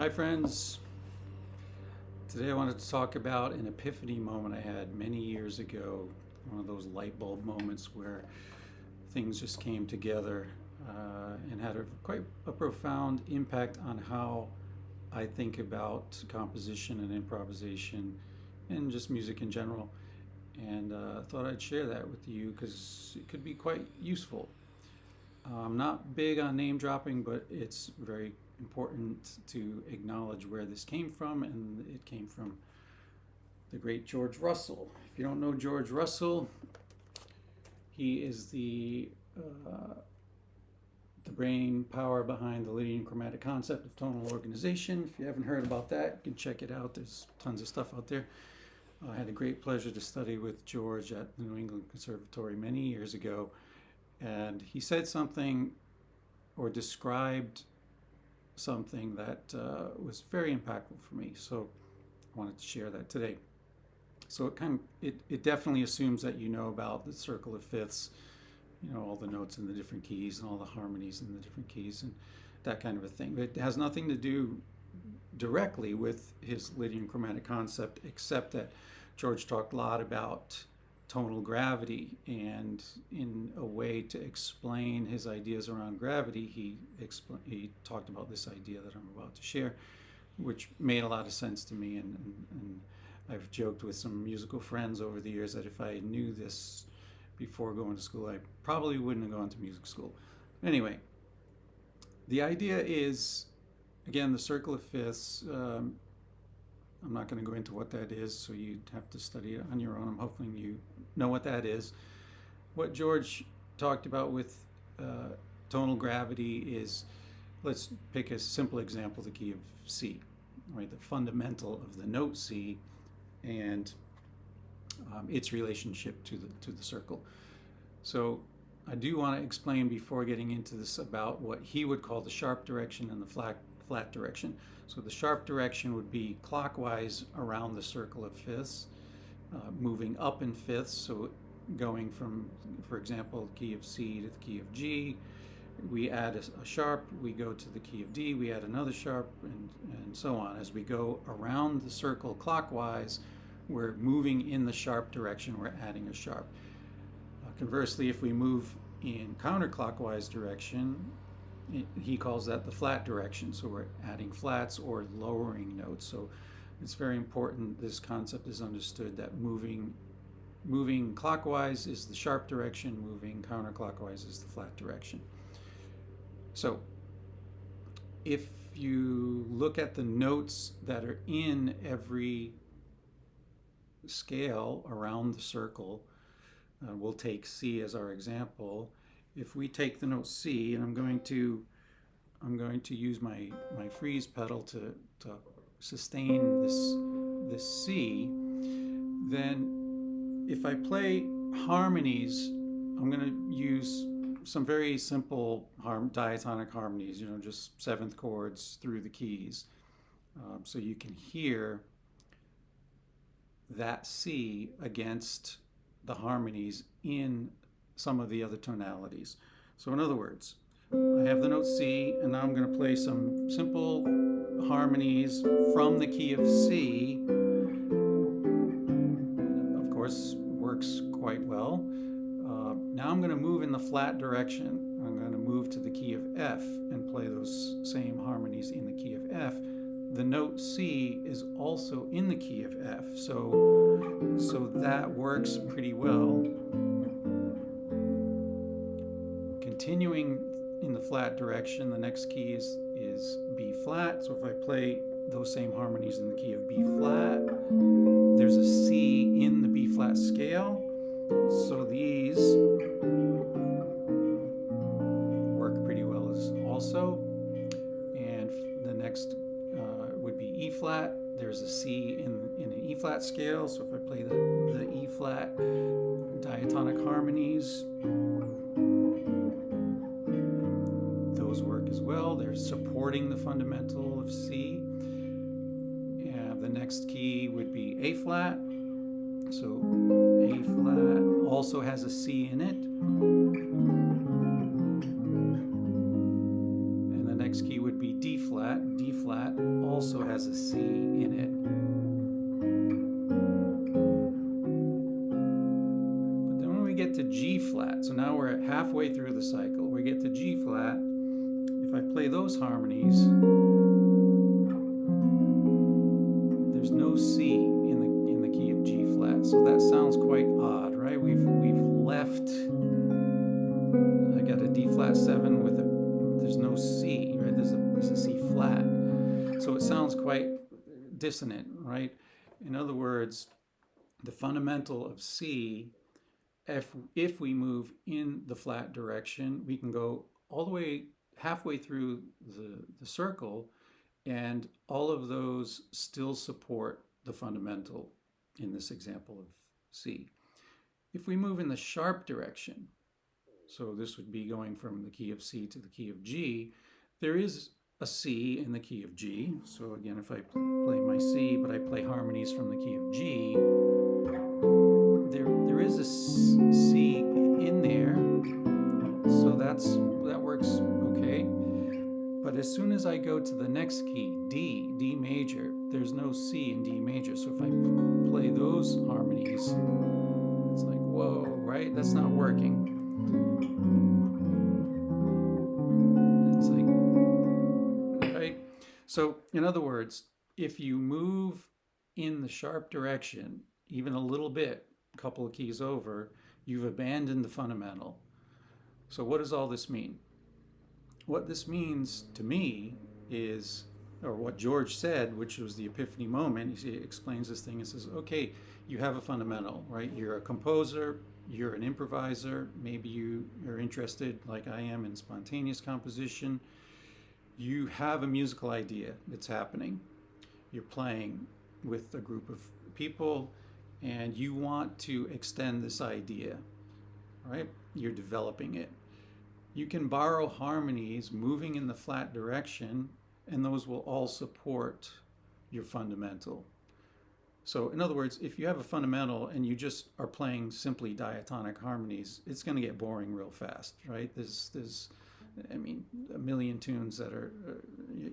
Hi friends, today I wanted to talk about an epiphany moment I had many years ago, one of those light bulb moments where things just came together and had quite a profound impact on how I think about composition and improvisation and just music in general. And I thought I'd share that with you because it could be quite useful. I'm not big on name dropping, but it's very important to acknowledge where this came from, and it came from the great George Russell. If you don't know George Russell, he is the brain power behind the linear chromatic concept of tonal organization. If you haven't heard about that, you can check it out. There's tons of stuff out there. I had a great pleasure to study with George at the New England Conservatory many years ago, and he said something or described something that was very impactful for me. So I wanted to share that today. So it definitely assumes that you know about the circle of fifths, all the notes in the different keys and all the harmonies in the different keys and that kind of a thing. But it has nothing to do directly with his Lydian chromatic concept, except that George talked a lot about tonal gravity, and in a way to explain his ideas around gravity, he talked about this idea that I'm about to share, which made a lot of sense to me, and I've joked with some musical friends over the years that if I knew this before going to school, I probably wouldn't have gone to music school. Anyway, the idea is, again, the circle of fifths. I'm not going to go into what that is, so you'd have to study it on your own. I'm hoping you know what that is. What George talked about with tonal gravity is, let's pick a simple example, the key of C, right? The fundamental of the note C and its relationship to the circle. So I do want to explain before getting into this about what he would call the sharp direction and the flat direction. So the sharp direction would be clockwise around the circle of fifths, moving up in fifths, so going from, for example, the key of C to the key of G. We add a sharp, we go to the key of D, we add another sharp, and so on. As we go around the circle clockwise, we're moving in the sharp direction, we're adding a sharp. Conversely, if we move in counterclockwise direction, he calls that the flat direction. So we're adding flats or lowering notes. So it's very important this concept is understood, that moving clockwise is the sharp direction, moving counterclockwise is the flat direction. So if you look at the notes that are in every scale around the circle, we'll take C as our example. If we take the note C, and I'm going to use my freeze pedal to sustain this C, then if I play harmonies, I'm going to use some very simple diatonic harmonies, just seventh chords through the keys. So you can hear that C against the harmonies in some of the other tonalities. So in other words, I have the note C, and now I'm going to play some simple harmonies from the key of C. Of course, works quite well. Now I'm going to move in the flat direction. I'm going to move to the key of F and play those same harmonies in the key of F. The note C is also in the key of F, so that works pretty well. Continuing in the flat direction, the next key is B flat. So if I play those same harmonies in the key of B flat, there's a C in the B flat scale. So these work pretty well as also. And the next would be E flat. There's a C in an E flat scale. So if I play the E flat diatonic harmonies, those work as well. They're supporting the fundamental of C. And the next key would be A flat. So A flat also has a C in it. And the next key would be D flat. D flat also has a C in it. But then when we get to G flat, so now we're halfway through the cycle, we get to G flat. If I play those harmonies, there's no C in the key of G flat. So that sounds quite odd, right? We've left, I got a D flat 7 with there's no C, right? There's a C flat. So it sounds quite dissonant, right? In other words, the fundamental of C, if we move in the flat direction, we can go all the way halfway through the circle, and all of those still support the fundamental in this example of C. If we move in the sharp direction, so this would be going from the key of C to the key of G, there is a C in the key of G. So again, if I play my C, but I play harmonies from the key of G, there is a C in there, so that works okay. But as soon as I go to the next key, D major, there's no C in D major. So if I play those harmonies, it's like, whoa, right? That's not working. It's like, right? So in other words, if you move in the sharp direction, even a little bit, a couple of keys over, you've abandoned the fundamental. So what does all this mean? What this means to me is, or what George said, which was the epiphany moment, he explains this thing and says, okay, you have a fundamental, right? You're a composer, you're an improviser, maybe you are interested, like I am, in spontaneous composition. You have a musical idea that's happening. You're playing with a group of people, and you want to extend this idea, right? You're developing it. You can borrow harmonies moving in the flat direction, and those will all support your fundamental. So in other words, if you have a fundamental and you just are playing simply diatonic harmonies, it's going to get boring real fast, right? There's I mean, a million tunes that are,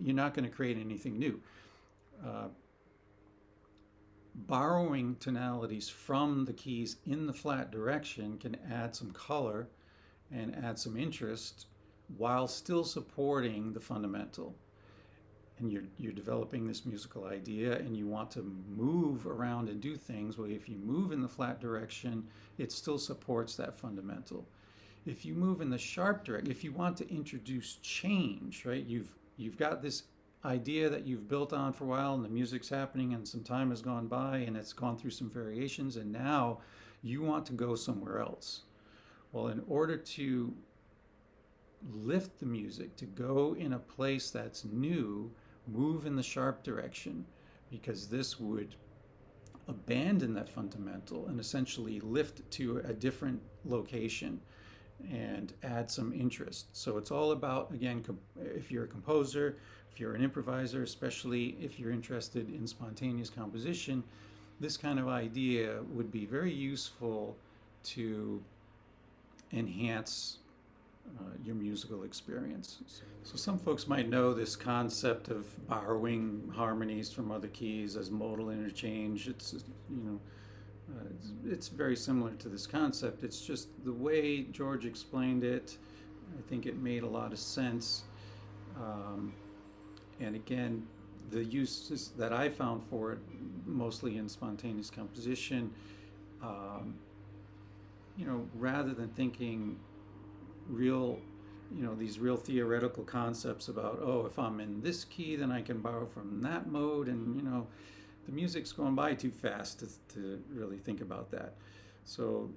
you're not going to create anything new. Borrowing tonalities from the keys in the flat direction can add some color and add some interest while still supporting the fundamental. And you're developing this musical idea, and you want to move around and do things. Well, if you move in the flat direction, it still supports that fundamental. If you move in the sharp direction, if you want to introduce change, right? You've got this idea that you've built on for a while, and the music's happening, and some time has gone by, and it's gone through some variations, and now you want to go somewhere else. Well, in order to lift the music, to go in a place that's new, move in the sharp direction, because this would abandon that fundamental and essentially lift to a different location and add some interest. So it's all about, again, if you're a composer, if you're an improviser, especially if you're interested in spontaneous composition, this kind of idea would be very useful to enhance your musical experience. So some folks might know this concept of borrowing harmonies from other keys as modal interchange. It's, it's very similar to this concept. It's just the way George explained it, I think it made a lot of sense. And again, the uses that I found for it, mostly in spontaneous composition, rather than thinking these real theoretical concepts about, if I'm in this key, then I can borrow from that mode, and the music's going by too fast to really think about that. So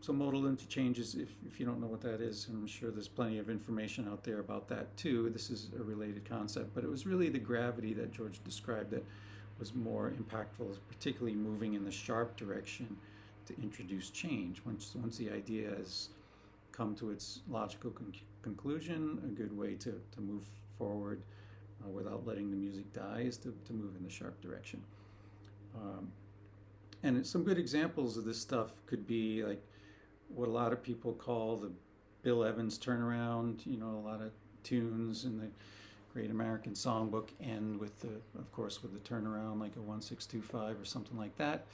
modal interchanges, if you don't know what that is, I'm sure there's plenty of information out there about that too. This is a related concept, but it was really the gravity that George described that was more impactful, particularly moving in the sharp direction to introduce change. Once the idea has come to its logical conclusion, a good way to move forward without letting the music die is to move in the sharp direction. And some good examples of this stuff could be like what a lot of people call the Bill Evans turnaround. A lot of tunes in the Great American Songbook end with the, of course, with the turnaround like a 1-6-2-5 or something like that.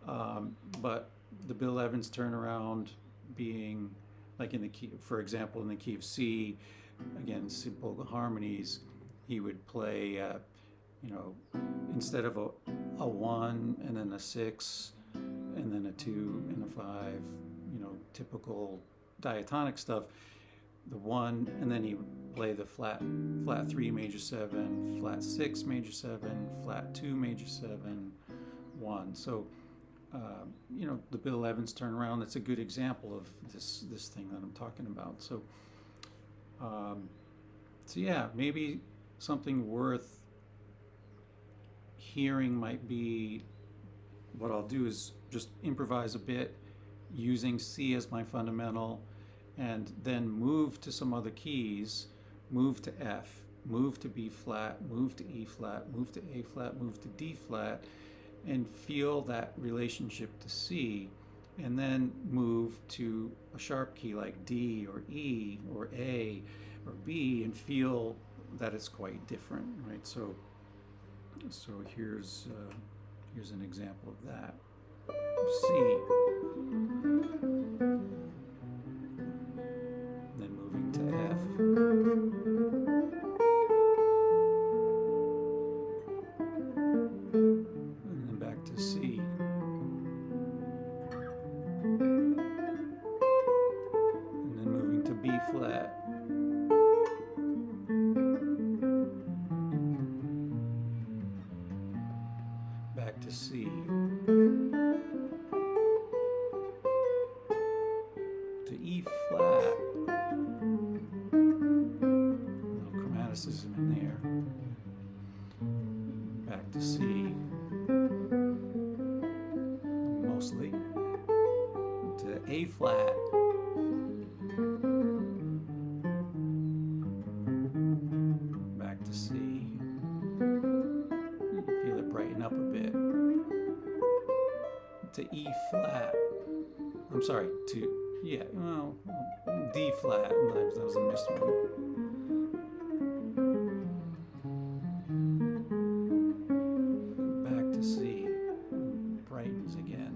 But the Bill Evans turnaround being like in the key, for example, in the key of C, again, simple harmonies, he would play, you know, instead of a 1 and then a 6 and then a 2 and a 5, you know, typical diatonic stuff, the 1, and then he would play the flat 3 major 7, flat 6 major 7, flat 2 major 7, 1. So you know, the Bill Evans turnaround, that's a good example of this thing that I'm talking about. So so yeah, maybe something worth hearing might be, what I'll do is just improvise a bit using C as my fundamental, and then move to some other keys, move to F, move to B flat, move to E flat, move to A flat, move to D flat, and feel that relationship to C, and then move to a sharp key like D or E or A or B and feel that it's quite different, right? So here's an example of that. C. Then moving to F. And then back to C. And then moving to B flat. Back to C. To E flat. Little chromaticism in there. Back to C. Mostly. To A flat. Back to C. Feel it brighten up a bit. To E flat. I'm sorry, to, yeah, well, D flat. That was a missed one. Back to C. Brightens again.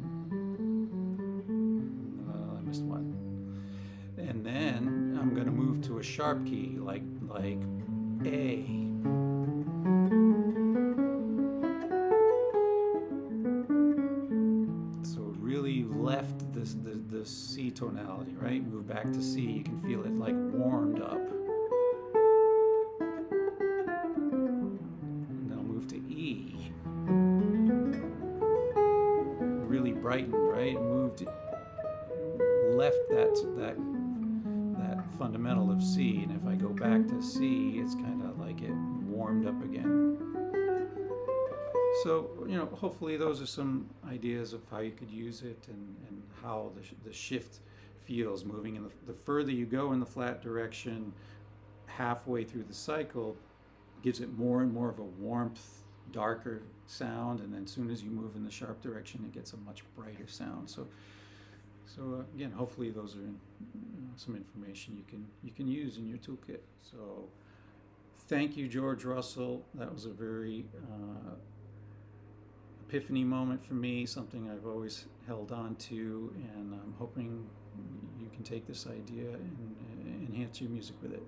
I missed one. And then I'm going to move to a sharp key like A. Left the C tonality, right? Move back to C, you can feel it like warmed up. And then I'll move to E. Really brightened, right? Moved, left that fundamental of C, and if I go back to C, it's kind of like it warmed up again. So, you know, hopefully those are some ideas of how you could use it and how the shift feels moving. And the further you go in the flat direction, halfway through the cycle, gives it more and more of a warmth, darker sound. And then as soon as you move in the sharp direction, it gets a much brighter sound. So again, hopefully those are some information you can use in your toolkit. So thank you, George Russell. That was a very epiphany moment for me, something I've always held on to, and I'm hoping you can take this idea and enhance your music with it.